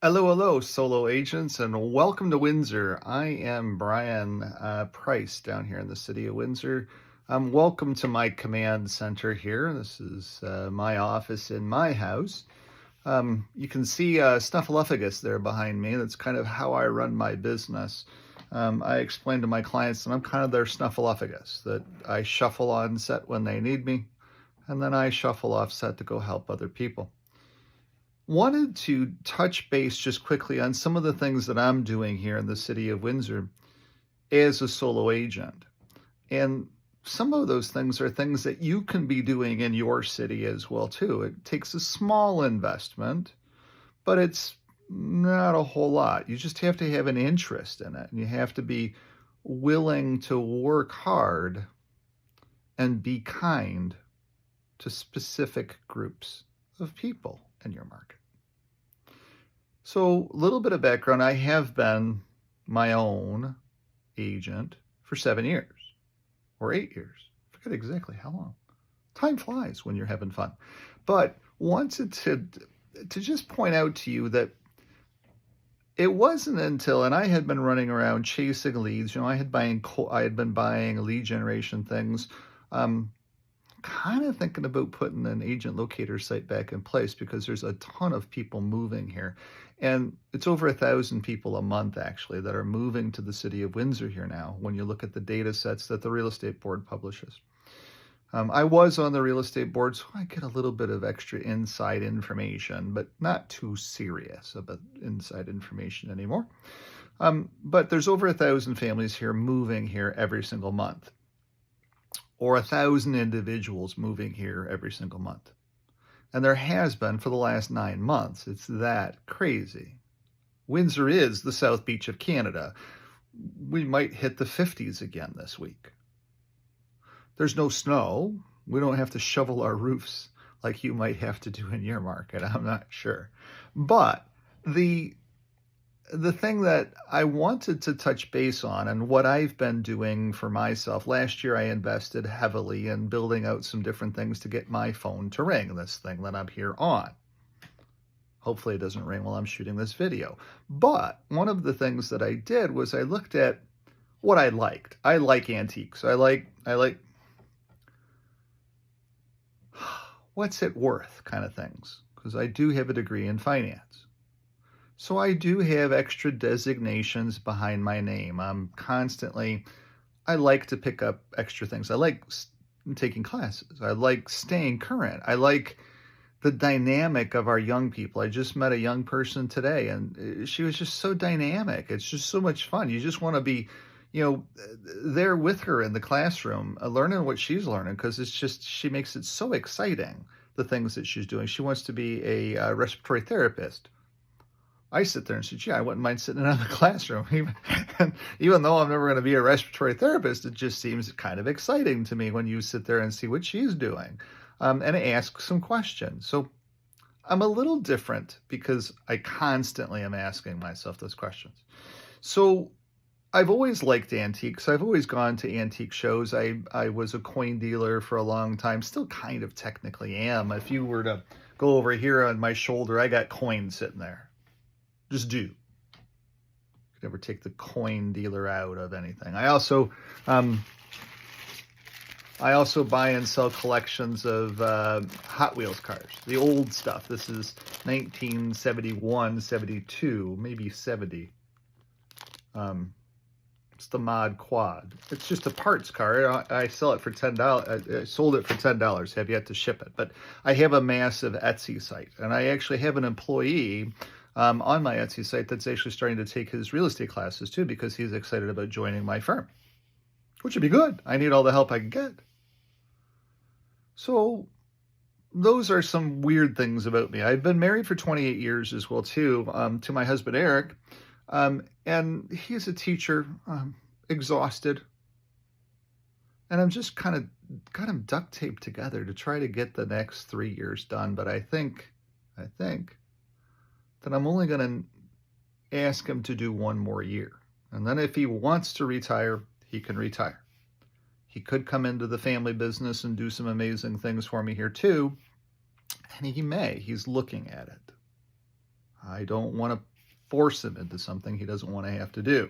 Hello, hello, solo agents, and welcome to Windsor. I am Brian Price down here in the city of Windsor. Welcome to my command center here. This is my office in my house. You can see Snuffleupagus there behind me. That's kind of how I run my business. I explain to my clients that I'm kind of their Snuffleupagus, that I shuffle on set when they need me, and then I shuffle off set to go help other people. Wanted to touch base just quickly on some of the things that I'm doing here in the city of Windsor as a solo agent. And some of those things are things that you can be doing in your city as well too. It takes a small investment, but it's not a whole lot. You just have to have an interest in it, and you have to be willing to work hard and be kind to specific groups of people in your market. So, a little bit of background, I have been my own agent for 7 years or 8 years. I forget exactly how long. Time flies when you're having fun. But wanted to just point out to you that it wasn't until, and I had been running around chasing leads. I had been buying lead generation things. Kind of thinking about putting an agent locator site back in place because there's a ton of people moving here. And it's over 1,000 people a month actually that are moving to the city of Windsor here now when you look at the data sets that the real estate board publishes. I was on the real estate board, so I get a little bit of extra inside information, but not too serious about inside information anymore. But there's over 1,000 families here moving here every single month, or 1,000 individuals moving here every single month. And there has been for the last 9 months. It's that crazy. Windsor is the South Beach of Canada. We might hit the 50s again this week. There's no snow. We don't have to shovel our roofs like you might have to do in your market. I'm not sure. But the thing that I wanted to touch base on, and what I've been doing for myself, last year I invested heavily in building out some different things to get my phone to ring, this thing that I'm here on. Hopefully it doesn't ring while I'm shooting this video. But one of the things that I did was I looked at what I liked. I like antiques. I like what's it worth kind of things, because I do have a degree in finance. So I do have extra designations behind my name. I like to pick up extra things. I like taking classes. I like staying current. I like the dynamic of our young people. I just met a young person today, and she was just so dynamic. It's just so much fun. You just want to be, there with her in the classroom, learning what she's learning, because she makes it so exciting, the things that she's doing. She wants to be a respiratory therapist. I sit there and say, gee, I wouldn't mind sitting in the classroom. Even though I'm never going to be a respiratory therapist, it just seems kind of exciting to me when you sit there and see what she's doing, and ask some questions. So I'm a little different because I constantly am asking myself those questions. So I've always liked antiques. I've always gone to antique shows. I was a coin dealer for a long time, still kind of technically am. If you were to go over here on my shoulder, I got coins sitting there. Just do. You could never take the coin dealer out of anything. I also buy and sell collections of Hot Wheels cars, the old stuff. This is 1971, 72, maybe 70. It's the Mod Quad. It's just a parts car. I sell it for $10. I sold it for $10. Have yet to ship it. But I have a massive Etsy site, and I actually have an employee on my Etsy site that's actually starting to take his real estate classes too, because he's excited about joining my firm, which would be good. I need all the help I can get. So those are some weird things about me. I've been married for 28 years as well too, to my husband Eric, and he's a teacher, exhausted, and I'm just kind of got him duct taped together to try to get the next 3 years done. But I think that I'm only going to ask him to do one more year. And then if he wants to retire, he can retire. He could come into the family business and do some amazing things for me here too. And he may. He's looking at it. I don't want to force him into something he doesn't want to have to do.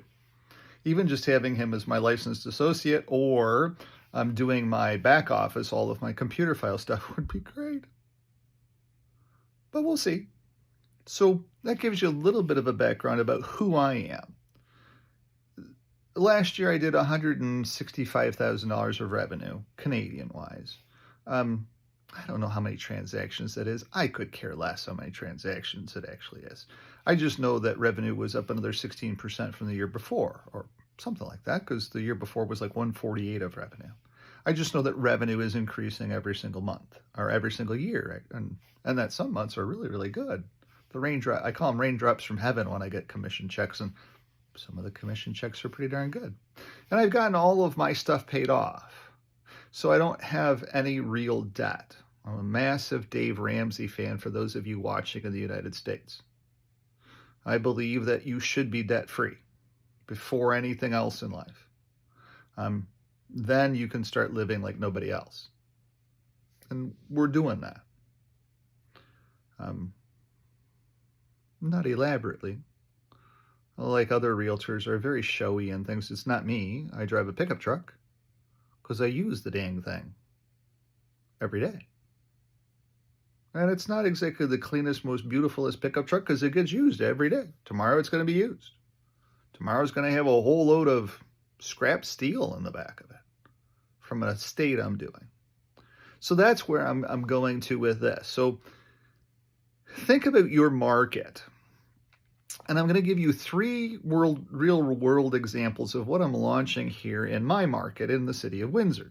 Even just having him as my licensed associate, or I'm doing my back office, all of my computer file stuff would be great. But we'll see. So that gives you a little bit of a background about who I am. Last year I did $165,000 of revenue, Canadian-wise. I don't know how many transactions that is. I could care less how many transactions it actually is. I just know that revenue was up another 16% from the year before, or something like that, because the year before was like 148 of revenue. I just know that revenue is increasing every single month, or every single year, right? And that some months are really, really good. I call them raindrops from heaven when I get commission checks, and some of the commission checks are pretty darn good. And I've gotten all of my stuff paid off, so I don't have any real debt. I'm a massive Dave Ramsey fan, for those of you watching in the United States. I believe that you should be debt-free before anything else in life. Then you can start living like nobody else. And we're doing that. Not elaborately. Like other realtors are very showy and things. It's not me. I drive a pickup truck because I use the dang thing every day. And it's not exactly the cleanest, most beautifulest pickup truck because it gets used every day. Tomorrow it's going to be used. Tomorrow's going to have a whole load of scrap steel in the back of it from an estate I'm doing. So that's where I'm going to with this. So think about your market. And I'm going to give you 3 real world examples of what I'm launching here in my market in the city of Windsor.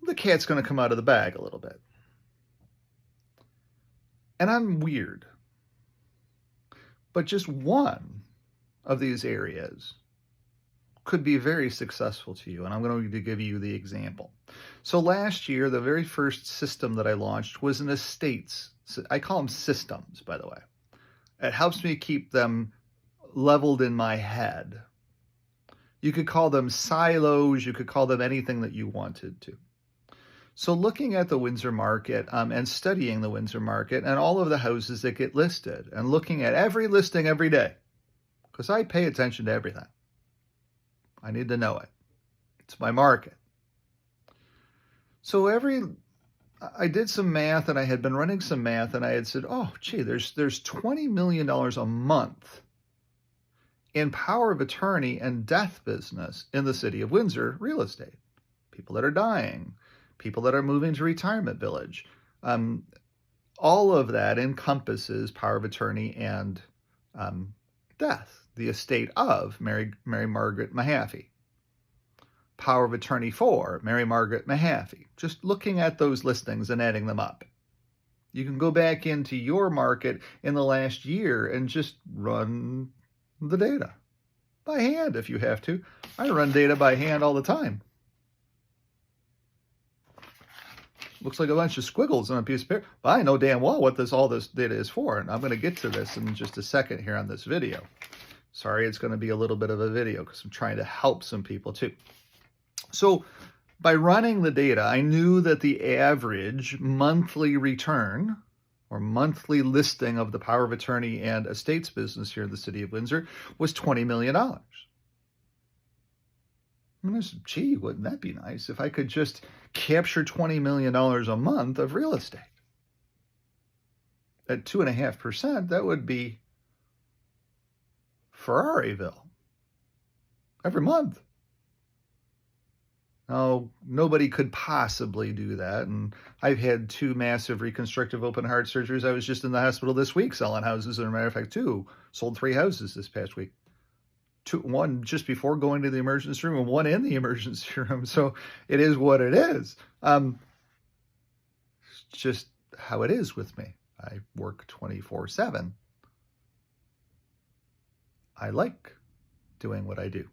The cat's going to come out of the bag a little bit. And I'm weird. But just one of these areas could be very successful to you. And I'm going to give you the example. So last year, the very first system that I launched was an estates. I call them systems, by the way. It helps me keep them leveled in my head. You could call them silos. You could call them anything that you wanted to. So looking at the Windsor market and studying the Windsor market and all of the houses that get listed and looking at every listing every day, because I pay attention to everything. I need to know it. It's my market. So I did some math, and I had been running some math, and I had said, oh, gee, there's $20 million a month in power of attorney and death business in the city of Windsor real estate. People that are dying, people that are moving to retirement village. All of that encompasses power of attorney and death, the estate of Mary Margaret Mahaffey. Power of attorney for Mary Margaret Mahaffey. Just looking at those listings and adding them up. You can go back into your market in the last year and just run the data by hand if you have to. I run data by hand all the time. Looks like a bunch of squiggles on a piece of paper, but I know damn well what all this data is for, and I'm going to get to this in just a second here on this video. Sorry, it's going to be a little bit of a video because I'm trying to help some people too. So by running the data, I knew that the average monthly return or monthly listing of the power of attorney and estates business here in the city of Windsor was $20 million. I said, gee, wouldn't that be nice if I could just capture $20 million a month of real estate? At 2.5%, that would be Ferraryville every month. Oh, nobody could possibly do that. And I've had 2 massive reconstructive open heart surgeries. I was just in the hospital this week selling houses. As a matter of fact, 2. Sold 3 houses this past week. 1 just before going to the emergency room and 1 in the emergency room. So it is what it is. It's just how it is with me. I work 24/7. I like doing what I do.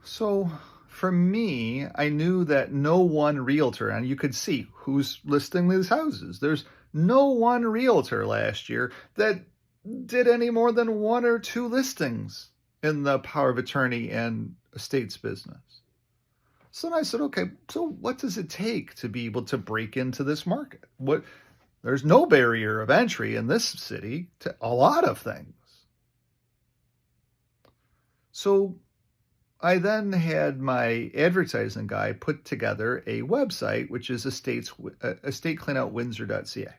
So for me, I knew that no one realtor, and you could see who's listing these houses. There's no one realtor last year that did any more than 1 or 2 listings in the power of attorney and estates business. So then I said, okay, so what does it take to be able to break into this market? There's no barrier of entry in this city to a lot of things. So I then had my advertising guy put together a website, which is estatecleanoutwindsor.ca.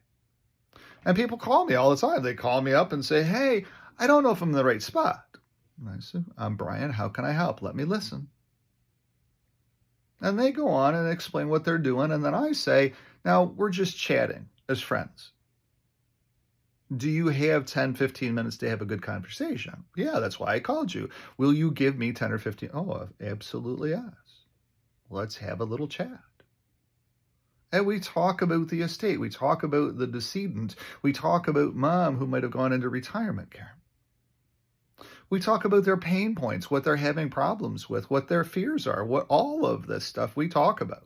And people call me all the time. They call me up and say, hey, I don't know if I'm in the right spot. And I say, I'm Brian. How can I help? Let me listen. And they go on and explain what they're doing. And then I say, now we're just chatting as friends. Do you have 10, 15 minutes to have a good conversation? Yeah, that's why I called you. Will you give me 10 or 15? Oh, absolutely yes. Let's have a little chat. And we talk about the estate. We talk about the decedent. We talk about mom who might have gone into retirement care. We talk about their pain points, what they're having problems with, what their fears are, what all of this stuff we talk about.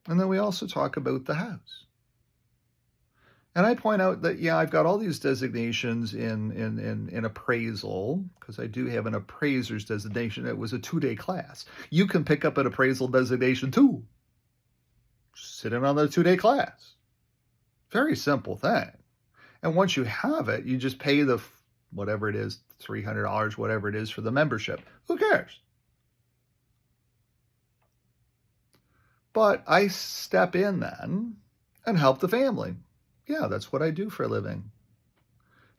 And then we also talk about the house. And I point out that, yeah, I've got all these designations in appraisal, because I do have an appraiser's designation. It was a 2-day class. You can pick up an appraisal designation too. Just sit in on the 2-day class. Very simple thing. And once you have it, you just pay the, whatever it is, $300, whatever it is for the membership. Who cares? But I step in then and help the family. Yeah, that's what I do for a living. And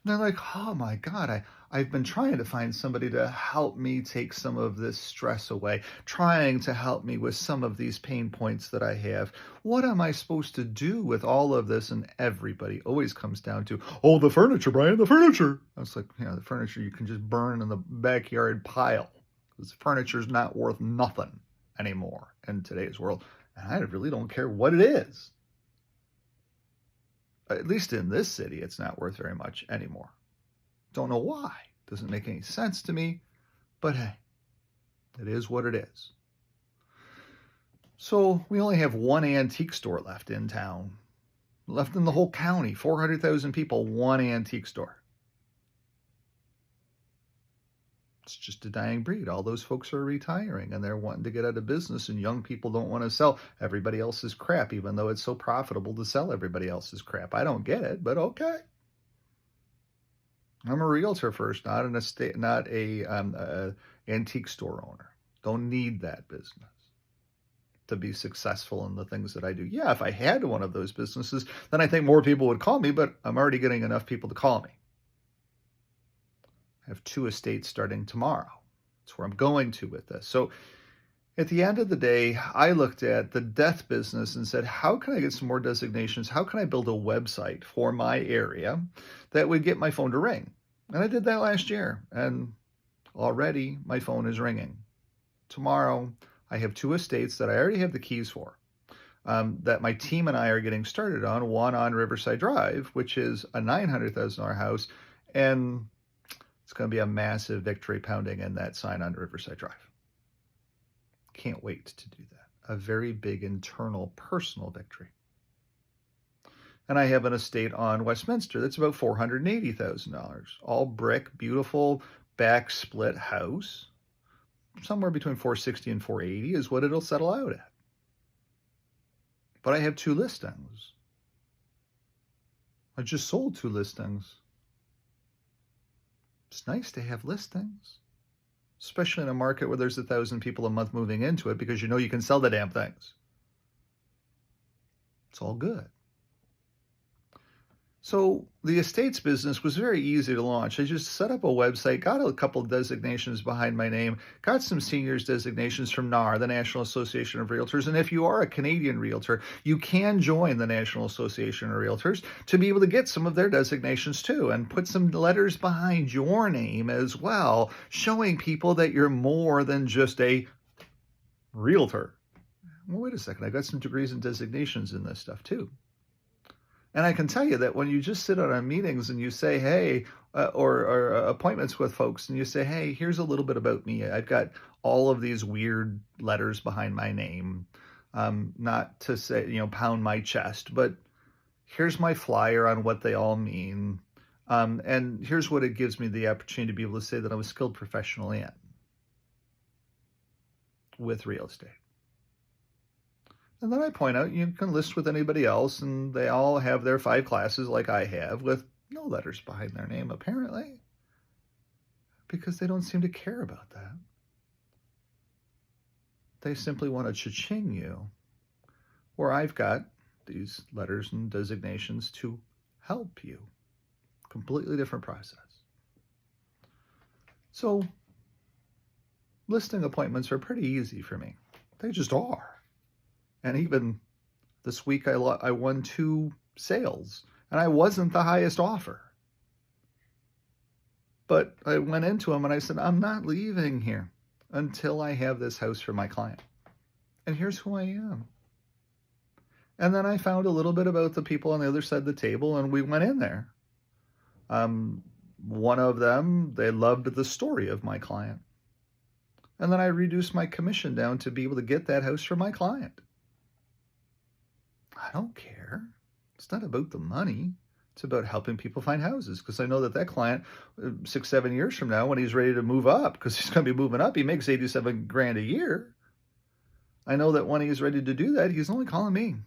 they're like, oh my God, I've been trying to find somebody to help me take some of this stress away, trying to help me with some of these pain points that I have. What am I supposed to do with all of this? And everybody always comes down to, oh, the furniture, Brian, the furniture. I was like, yeah, the furniture you can just burn in the backyard pile, because furniture is not worth nothing anymore in today's world. And I really don't care what it is. At least in this city, it's not worth very much anymore. Don't know why. Doesn't make any sense to me. But hey, it is what it is. So we only have one antique store left in town. Left in the whole county. 400,000 people, one antique store. It's just a dying breed. All those folks are retiring and they're wanting to get out of business, and young people don't want to sell everybody else's crap, even though it's so profitable to sell everybody else's crap. I don't get it, but okay. I'm a realtor first, not an estate, not a antique store owner. Don't need that business to be successful in the things that I do. Yeah, if I had one of those businesses, then I think more people would call me, but I'm already getting enough people to call me. I have 2 estates starting tomorrow. That's where I'm going to with this. So at the end of the day, I looked at the death business and said, how can I get some more designations? How can I build a website for my area that would get my phone to ring? And I did that last year, and already my phone is ringing. Tomorrow, I have 2 estates that I already have the keys for, that my team and I are getting started on. One on Riverside Drive, which is a $900,000 house, and it's going to be a massive victory pounding in that sign on Riverside Drive. Can't wait to do that. A very big internal personal victory. And I have an estate on Westminster that's about $480,000. All brick, beautiful back split house. Somewhere between $460,000 and $480,000 is what it'll settle out at. But I have 2 listings. I just sold 2 listings. It's nice to have listings, especially in a market where there's 1,000 people a month moving into it, because you know you can sell the damn things. It's all good. So the estates business was very easy to launch. I just set up a website, got a couple of designations behind my name, got some seniors designations from NAR, the National Association of Realtors. And if you are a Canadian realtor, you can join the National Association of Realtors to be able to get some of their designations too, and put some letters behind your name as well, showing people that you're more than just a realtor. Well, wait a second, I got some degrees and designations in this stuff too. And I can tell you that when you just sit on meetings and you say, hey, or appointments with folks, and you say, hey, here's a little bit about me. I've got all of these weird letters behind my name. Not to say, pound my chest, but here's my flyer on what they all mean. And here's what it gives me the opportunity to be able to say that I'm a skilled professional in with real estate. And then I point out you can list with anybody else, and they all have their 5 classes like I have with no letters behind their name, apparently, because they don't seem to care about that. They simply want to cha-ching you, where I've got these letters and designations to help you. Completely different process. So listing appointments are pretty easy for me. They just are. And even this week I won 2 sales, and I wasn't the highest offer. But I went into them and I said, I'm not leaving here until I have this house for my client. And here's who I am. And then I found a little bit about the people on the other side of the table, and we went in there. One of them, they loved the story of my client. And then I reduced my commission down to be able to get that house for my client. I don't care. It's not about the money. It's about helping people find houses, because I know that that client, 6-7 years from now, when he's ready to move up, because he's going to be moving up, he makes 87 grand a year. I know that when he's ready to do that, he's only calling me.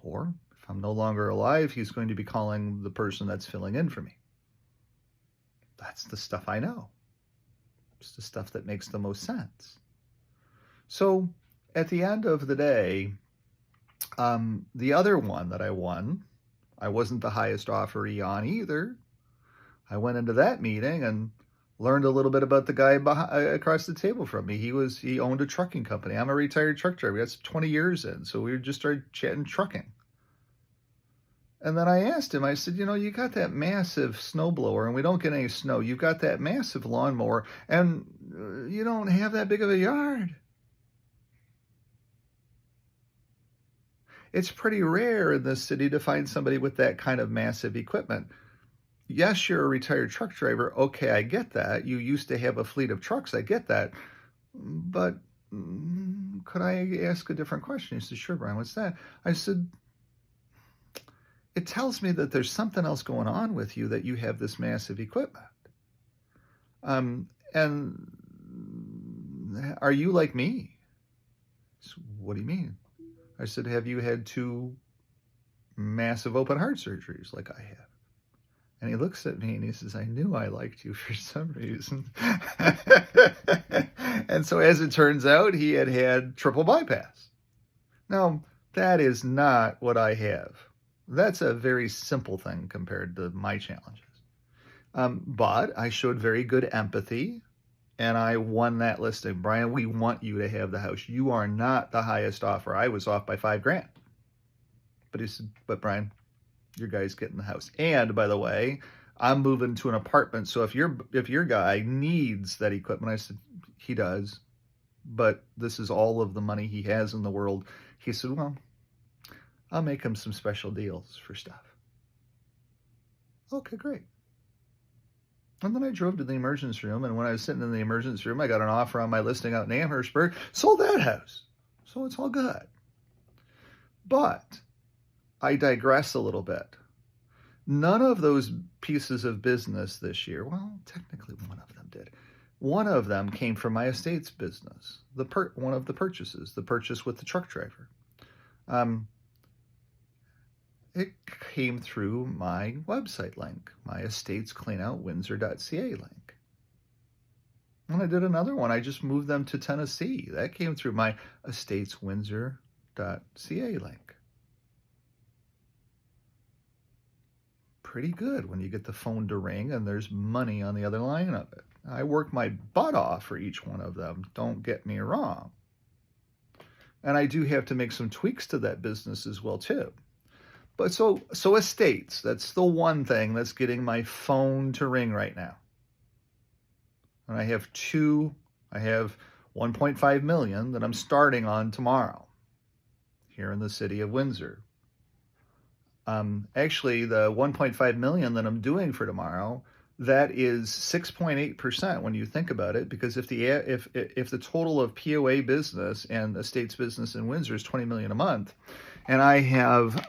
Or if I'm no longer alive, he's going to be calling the person that's filling in for me. That's the stuff I know. It's the stuff that makes the most sense. So at the end of the day, the other one that I won, I wasn't the highest offeree on either. I went into that meeting and learned a little bit about the guy across the table from me. He owned a trucking company. I'm a retired truck driver. That's 20 years in. So we just started chatting trucking. And then I asked him, I said, you got that massive snowblower and we don't get any snow. You've got that massive lawnmower and you don't have that big of a yard. It's pretty rare in this city to find somebody with that kind of massive equipment. Yes, you're a retired truck driver. Okay, I get that. You used to have a fleet of trucks. I get that. But could I ask a different question? He said, sure, Brian, what's that? I said, it tells me that there's something else going on with you, that you have this massive equipment. And are you like me? So, what do you mean? I said, have you had 2 massive open heart surgeries like I have? And he looks at me and he says, I knew I liked you for some reason. And so as it turns out, he had triple bypass. Now, that is not what I have. That's a very simple thing compared to my challenges. But I showed very good empathy, and I won that listing. Brian, we want you to have the house. You are not the highest offer. I was off by $5,000. But he said, but Brian, your guy's getting the house. And by the way, I'm moving to an apartment. So if your guy needs that equipment, I said, he does. But this is all of the money he has in the world. He said, well, I'll make him some special deals for stuff. Okay, great. And then I drove to the emergency room, and when I was sitting in the emergency room, I got an offer on my listing out in Amherstburg, sold that house. So it's all good. But I digress a little bit. None of those pieces of business this year, well, technically one of them did. One of them came from my estates business, one of the purchases, the purchase with the truck driver. It came through my website link, my estatescleanoutwindsor.ca link. And I did another one. I just moved them to Tennessee. That came through my estateswindsor.ca link. Pretty good when you get the phone to ring and there's money on the other line of it. I work my butt off for each one of them. Don't get me wrong. And I do have to make some tweaks to that business as well, too. But so estates, that's the one thing that's getting my phone to ring right now. And I have 1.5 million that I'm starting on tomorrow here in the city of Windsor. Actually, the 1.5 million that I'm doing for tomorrow, that is 6.8% when you think about it, because if the total of POA business and estates business in Windsor is 20 million a month, and I have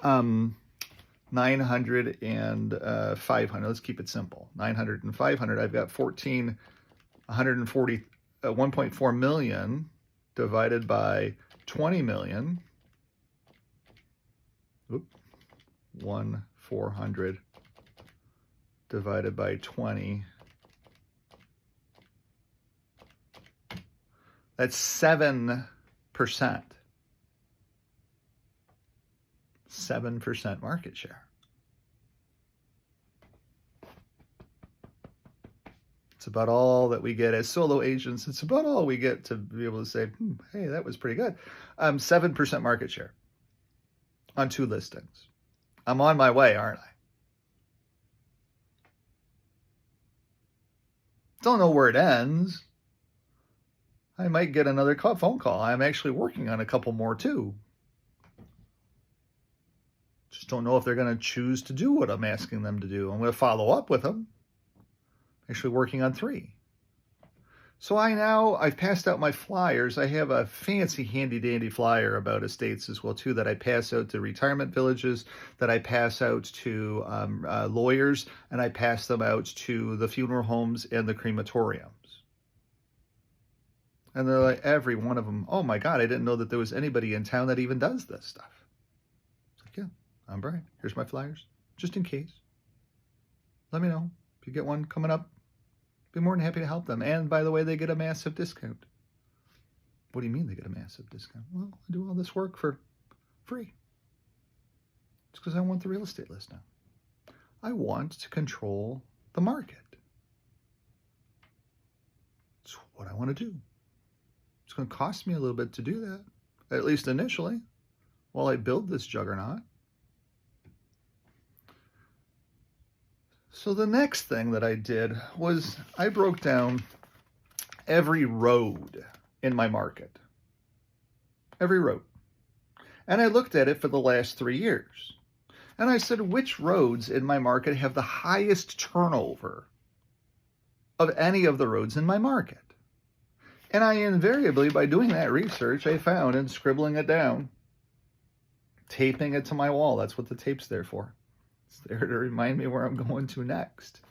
900 and 500. Let's keep it simple. 900 and 500. I've got 1.4 million divided by 20 million. Oop, 1,400 divided by 20. That's 7%. 7% market share. It's about all that we get as solo agents. It's about all we get to be able to say, hey, that was pretty good. 7% market share on 2 listings. I'm on my way, aren't I? Don't know where it ends. I might get another phone call. I'm actually working on a couple more too. Just don't know if they're going to choose to do what I'm asking them to do. I'm going to follow up with them. Actually working on 3. So I've passed out my flyers. I have a fancy handy dandy flyer about estates as well too that I pass out to retirement villages, that I pass out to lawyers, and I pass them out to the funeral homes and the crematoriums. And they're like, every one of them, oh my God, I didn't know that there was anybody in town that even does this stuff. It's like, yeah, I'm Brian. Here's my flyers, just in case. Let me know if you get one coming up. Be more than happy to help them. And by the way, they get a massive discount. What do you mean they get a massive discount? Well, I do all this work for free. It's because I want the real estate list now. I want to control the market. It's what I want to do. It's going to cost me a little bit to do that, at least initially, while I build this juggernaut. So the next thing that I did was I broke down every road in my market. Every road. And I looked at it for the last 3 years. And I said, which roads in my market have the highest turnover of any of the roads in my market? And I invariably, by doing that research, I found, and scribbling it down, taping it to my wall. That's what the tape's there for. It's there to remind me where I'm going to next.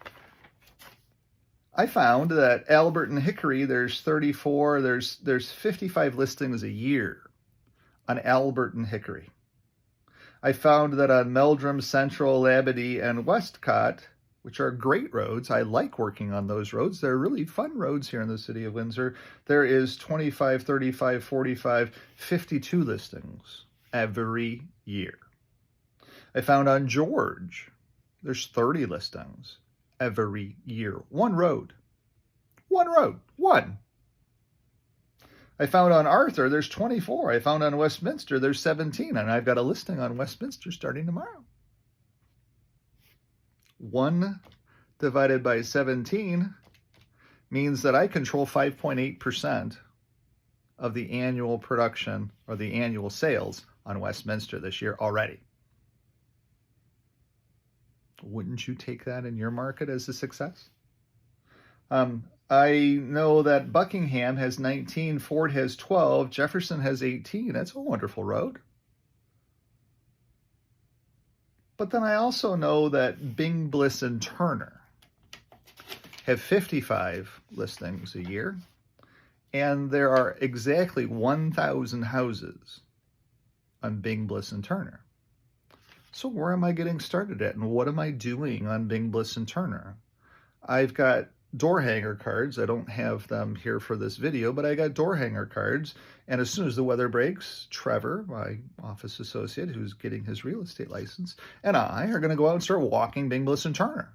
I found that Albert and Hickory, there's 34, there's 55 listings a year on Albert and Hickory. I found that on Meldrum, Central, Labadie, and Westcott, which are great roads, I like working on those roads. They're really fun roads here in the city of Windsor. There is 25, 35, 45, 52 listings every year. I found on George, there's 30 listings every year. One road. One. I found on Arthur, there's 24. I found on Westminster, there's 17. And I've got a listing on Westminster starting tomorrow. 1 divided by 17 means that I control 5.8% of the annual production or the annual sales on Westminster this year already. Wouldn't you take that in your market as a success? I know that Buckingham has 19, Ford has 12, Jefferson has 18. That's a wonderful road. But then I also know that Bing, Bliss, and Turner have 55 listings a year, and there are exactly 1,000 houses on Bing, Bliss, and Turner. So where am I getting started at, and what am I doing on Bing, Bliss, and Turner? I've got door hanger cards. I don't have them here for this video, but I got door hanger cards. And as soon as the weather breaks, Trevor, my office associate who's getting his real estate license, and I are going to go out and start walking Bing, Bliss, and Turner.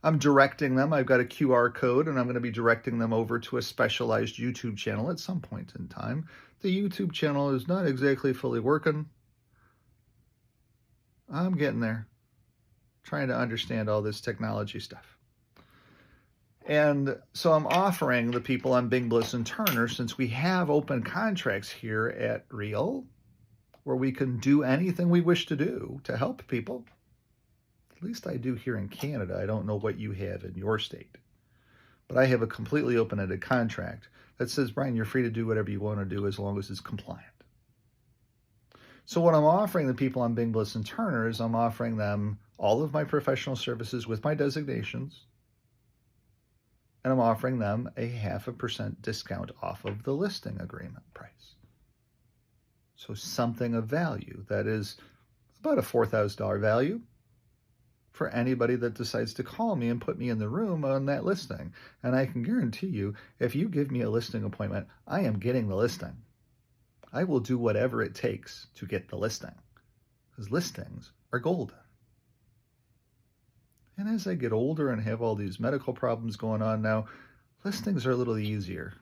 I'm directing them. I've got a QR code, and I'm going to be directing them over to a specialized YouTube channel at some point in time. The YouTube channel is not exactly fully working. I'm getting there, trying to understand all this technology stuff. And so I'm offering the people on Bing, Bliss, and Turner, since we have open contracts here at Real, where we can do anything we wish to do to help people. At least I do here in Canada. I don't know what you have in your state. But I have a completely open-ended contract that says, Brian, you're free to do whatever you want to do as long as it's compliant. So what I'm offering the people on Bing, Bliss, and Turner is I'm offering them all of my professional services with my designations, and I'm offering them a 0.5% discount off of the listing agreement price. So something of value that is about a $4,000 value for anybody that decides to call me and put me in the room on that listing. And I can guarantee you, if you give me a listing appointment, I am getting the listing. I will do whatever it takes to get the listing, because listings are golden. And as I get older and have all these medical problems going on now, listings are a little easier.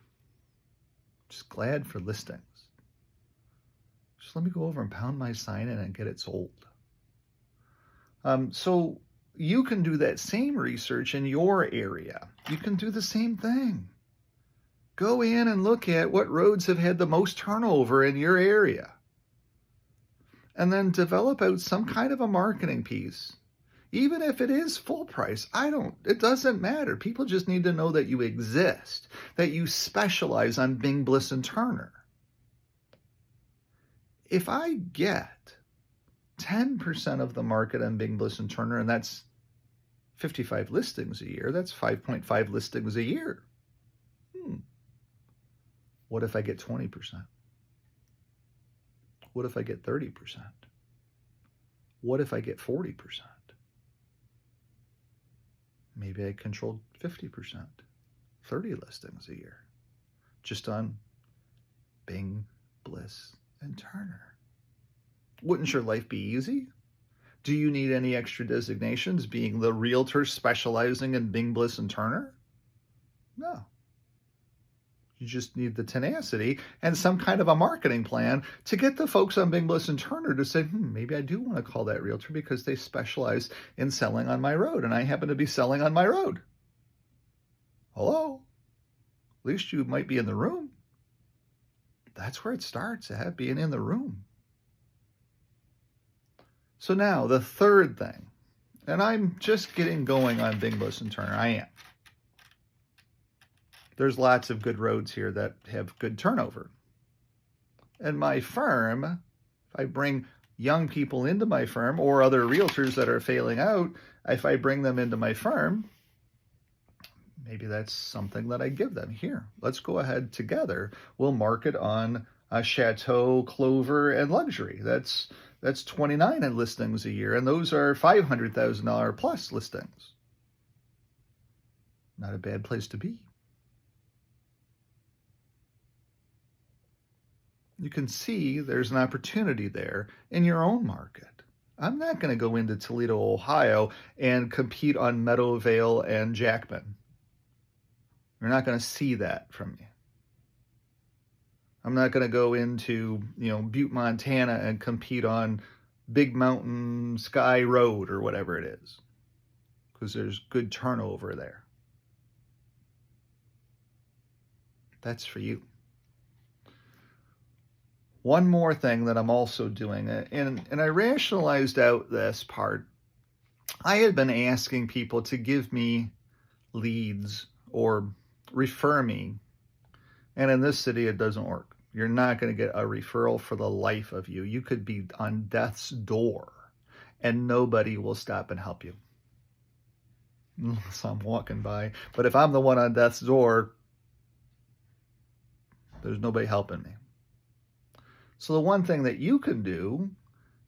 Just glad for listings. Just let me go over and pound my sign in and get it sold. So you can do that same research in your area. You can do the same thing. Go in and look at what roads have had the most turnover in your area. And then develop out some kind of a marketing piece. Even if it is full price, it doesn't matter. People just need to know that you exist, that you specialize on Bing, Bliss, and Turner. If I get 10% of the market on Bing, Bliss, and Turner, and that's 55 listings a year, that's 5.5 listings a year. What if I get 20%? What if I get 30%? What if I get 40%? Maybe I controlled 50%, 30 listings a year, just on Bing, Bliss, and Turner. Wouldn't your life be easy? Do you need any extra designations, being the realtor specializing in Bing, Bliss, and Turner? No. You just need the tenacity and some kind of a marketing plan to get the folks on Bing, Bliss, and Turner to say, maybe I do want to call that realtor because they specialize in selling on my road, and I happen to be selling on my road. Hello? At least you might be in the room. That's where it starts, being in the room. So now the third thing, and I'm just getting going on Bing, Bliss, and Turner. I am. There's lots of good roads here that have good turnover. And my firm, if I bring young people into my firm or other realtors that are failing out, if I bring them into my firm, maybe that's something that I give them. Here, let's go ahead together. We'll market on Chateau, Clover, and Luxury. That's 29 listings a year, and those are $500,000 plus listings. Not a bad place to be. You can see there's an opportunity there in your own market. I'm not going to go into Toledo, Ohio and compete on Meadowvale and Jackman. You're not going to see that from me. I'm not going to go into, Butte, Montana and compete on Big Mountain Sky Road or whatever it is, because there's good turnover there. That's for you. One more thing that I'm also doing, and I rationalized out this part. I had been asking people to give me leads or refer me, and in this city it doesn't work. You're not going to get a referral for the life of you. You could be on death's door and nobody will stop and help you unless I'm walking by. But if I'm the one on death's door, there's nobody helping me. So the one thing that you can do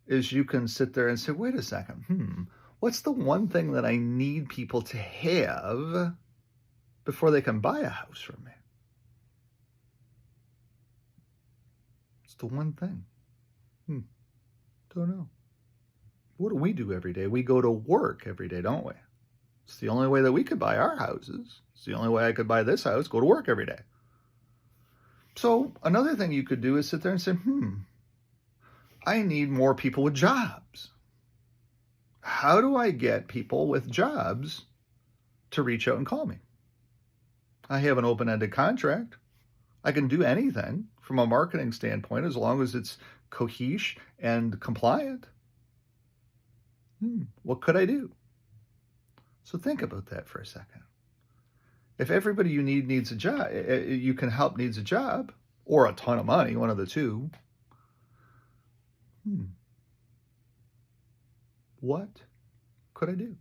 is you can sit there and say, wait a second, what's the one thing that I need people to have before they can buy a house from me? It's the one thing. Don't know. What do we do every day? We go to work every day, don't we? It's the only way that we could buy our houses. It's the only way I could buy this house, go to work every day. So another thing you could do is sit there and say, I need more people with jobs. How do I get people with jobs to reach out and call me? I have an open-ended contract. I can do anything from a marketing standpoint as long as it's cohesive and compliant. What could I do? So think about that for a second. If everybody you need needs a job, you can help needs a job or a ton of money, one of the two. What could I do?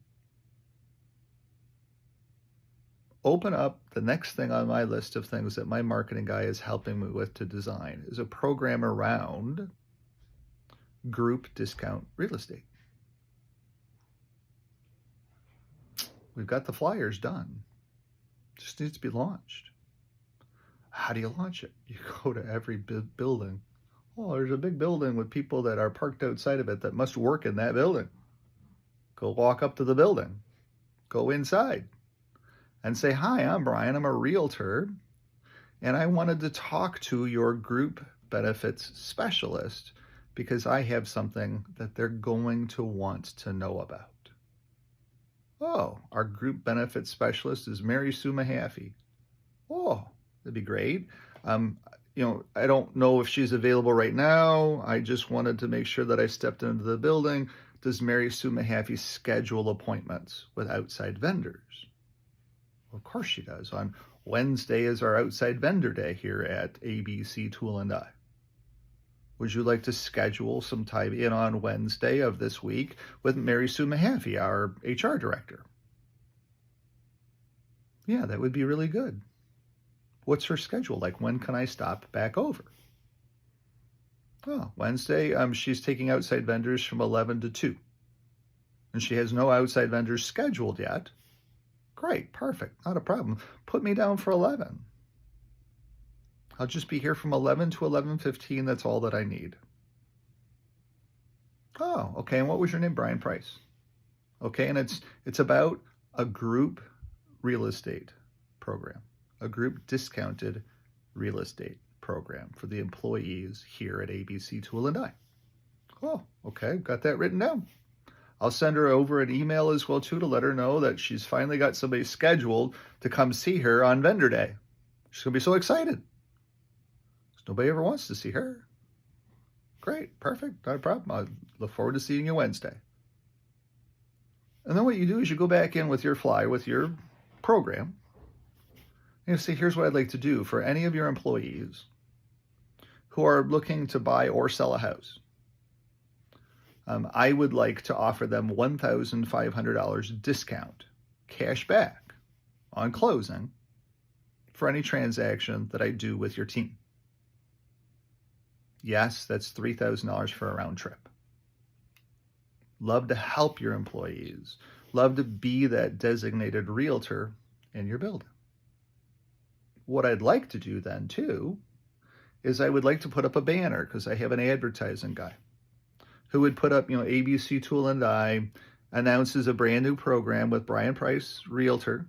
open up the next thing on my list of things that my marketing guy is helping me with to design is a program around group discount real estate. We've got the flyers done. Just needs to be launched. How do you launch it? You go to every building. Oh, there's a big building with people that are parked outside of it that must work in that building. Go walk up to the building. Go inside and say, hi, I'm Brian. I'm a realtor, and I wanted to talk to your group benefits specialist because I have something that they're going to want to know about. Oh, our group benefits specialist is Mary Sue Mahaffey. Oh, that'd be great. I don't know if she's available right now. I just wanted to make sure that I stepped into the building. Does Mary Sue Mahaffey schedule appointments with outside vendors? Well, of course she does. On Wednesday is our outside vendor day here at ABC Tool & Die. Would you like to schedule some time in on Wednesday of this week with Mary Sue Mahaffey, our HR director? Yeah, that would be really good. What's her schedule like? When can I stop back over? Oh, Wednesday, she's taking outside vendors from 11 to 2. And she has no outside vendors scheduled yet. Great, perfect, not a problem. Put me down for 11. I'll just be here from 11 to 11:15. That's all that I need. Oh, okay. And what was your name? Brian Price. Okay, and it's about a group real estate program, a group discounted real estate program for the employees here at ABC Tool & Die. Oh, okay. Got that written down. I'll send her over an email as well, too, to let her know that she's finally got somebody scheduled to come see her on vendor day. She's going to be so excited. Nobody ever wants to see her. Great, perfect, not a problem. I look forward to seeing you Wednesday. And then what you do is you go back in with your flyer, with your program, and you say, here's what I'd like to do for any of your employees who are looking to buy or sell a house. I would like to offer them $1,500 discount, cash back, on closing for any transaction that I do with your team. Yes, that's $3,000 for a round trip. Love to help your employees. Love to be that designated realtor in your building. What I'd like to do then, too, is I would like to put up a banner, because I have an advertising guy who would put up, ABC Tool & Die announces a brand new program with Brian Price, realtor,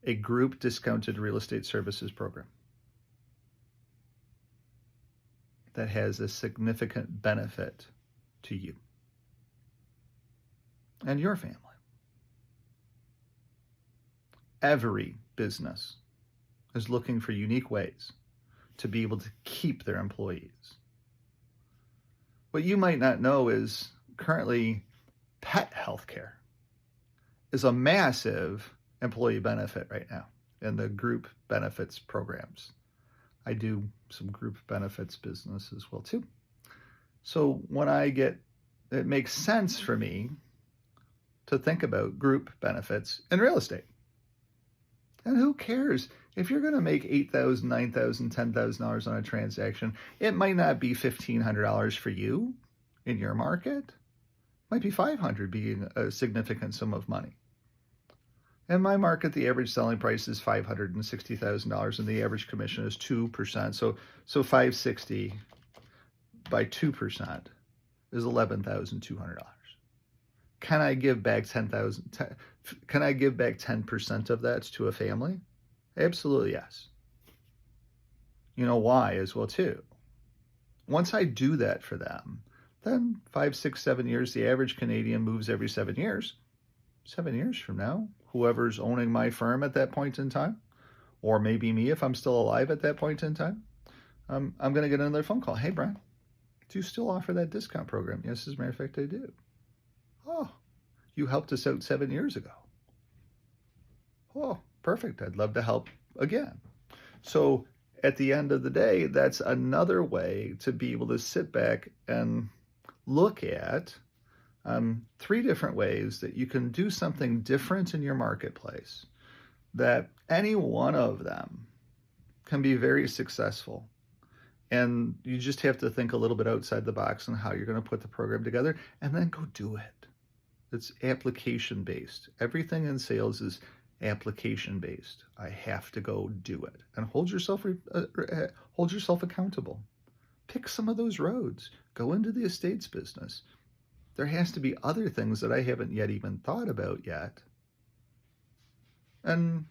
a group discounted real estate services program that has a significant benefit to you and your family. Every business is looking for unique ways to be able to keep their employees. What you might not know is currently pet healthcare is a massive employee benefit right now in the group benefits programs. I do some group benefits business as well too. So it makes sense for me to think about group benefits in real estate. And who cares if you're going to make $8,000, $9,000, $10,000 on a transaction? It might not be $1,500 for you in your market. It might be $500 being a significant sum of money. In my market, the average selling price is $560,000, and the average commission is 2%. So $560 by 2% is $11,200. Can I give back $10,000? Can I give back 10% of that to a family? Absolutely yes. You know why as well too. Once I do that for them, then 5, 6, 7 years, the average Canadian moves every 7 years. 7 years from now, whoever's owning my firm at that point in time, or maybe me if I'm still alive at that point in time, I'm going to get another phone call. Hey, Brian, do you still offer that discount program? Yes, as a matter of fact, I do. Oh, you helped us out 7 years ago. Oh, perfect. I'd love to help again. So at the end of the day, that's another way to be able to sit back and look at 3 different ways that you can do something different in your marketplace that any one of them can be very successful. And you just have to think a little bit outside the box on how you're going to put the program together and then go do it. It's application based. Everything in sales is application based. I have to go do it and hold yourself accountable. Pick some of those roads. Go into the estates business. There has to be other things that I haven't yet even thought about yet. And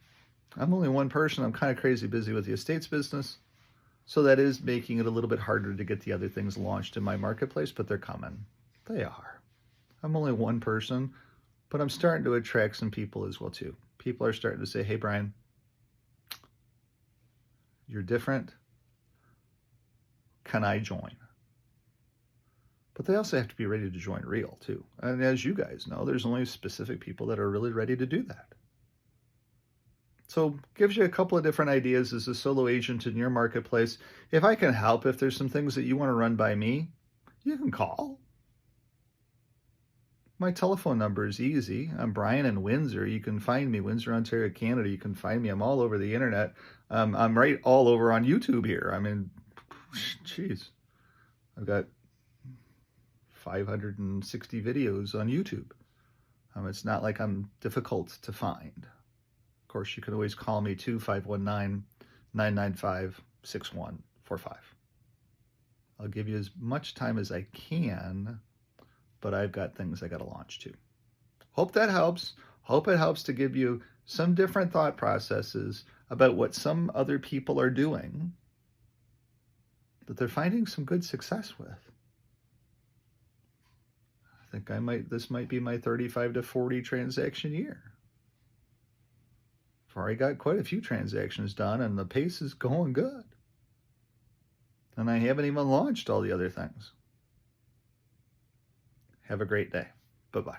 I'm only one person. I'm kind of crazy busy with the estates business. So that is making it a little bit harder to get the other things launched in my marketplace, but they're coming. They are. I'm only one person, but I'm starting to attract some people as well too. People are starting to say, hey, Brian, you're different. Can I join? But they also have to be ready to join real too. And as you guys know, there's only specific people that are really ready to do that. So gives you a couple of different ideas as a solo agent in your marketplace. If I can help, if there's some things that you want to run by me, you can call. My telephone number is easy. I'm Brian in Windsor. You can find me, Windsor, Ontario, Canada. You can find me. I'm all over the internet. I'm right all over on YouTube here. I mean, geez, I've got 560 videos on YouTube. It's not like I'm difficult to find. Of course, you can always call me too, 519-995-6145. I'll give you as much time as I can, but I've got things I got to launch too. Hope that helps. Hope it helps to give you some different thought processes about what some other people are doing that they're finding some good success with. I think this might be my 35 to 40 transaction year. I've already got quite a few transactions done and the pace is going good. And I haven't even launched all the other things. Have a great day. Bye-bye.